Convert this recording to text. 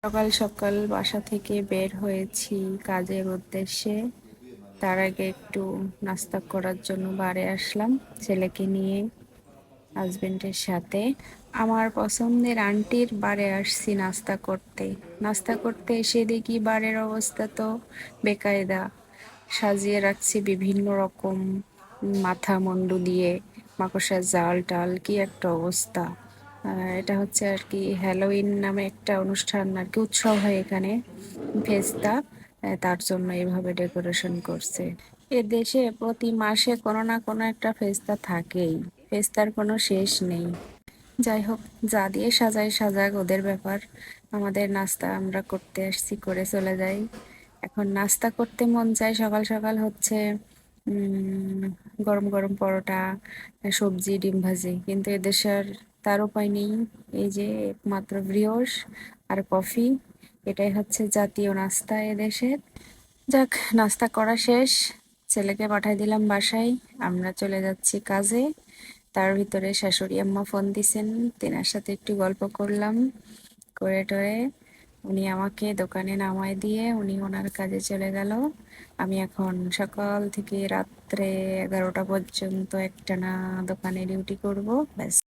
সকাল সকাল বাসা থেকে বের হয়েছি কাজের উদ্দেশ্যে। তার আগে একটু নাস্তা করার জন্য বারে আসলাম ছেলেকে নিয়ে, হাজবেন্ডের সাথে। আমার পছন্দের আন্টির বারে আসছি নাস্তা করতে। নাস্তা করতে এসে দেখি বারের অবস্থা তো বেকায়দা। সাজিয়ে রাখছি বিভিন্ন রকম মাথা মুন্ডু দিয়ে, মাকড়সার জাল টাল, কি একটা অবস্থা। এটা হচ্ছে আর কি হ্যালোইন নামে একটা অনুষ্ঠান আর কি, উৎসব হয় এখানে, ফেস্তা। তার জন্য এইভাবে ডেকোরেশন করছে। এ দেশে প্রতি মাসে কোনো না কোনো একটা ফেস্তা থাকেই, ফেস্তার কোনো শেষ নেই। যাই হোক, যা দিয়ে সাজাই সাজাক, ওদের ব্যাপার। আমাদের নাস্তা আমরা করতে আসছি, করে চলে যাই। এখন নাস্তা করতে মন চায় সকাল সকাল, হচ্ছে উম গরম গরম পরোটা, সবজি, ডিম ভাজি, কিন্তু এদেশের তার উপায় নেই। এই যে একমাত্র ব্রিওশ আর কফি, এটাই হচ্ছে জাতীয় নাস্তা এদেশের। যাক, নাস্তা করা শেষ, ছেলেকে পাঠাই দিলাম বাসায়, আমরা চলে যাচ্ছি কাজে। তার ভিতরে শাশুড়ি আম্মা ফোন দিছেন, তেনার সাথে একটু গল্প করলাম, করে টরে উনি আমাকে দোকানে নামায় দিয়ে উনি ওনার কাজে চলে গেল। আমি এখন সকাল থেকে রাত্রে 11টা পর্যন্ত একটানা দোকানে ডিউটি করব, ব্যাস।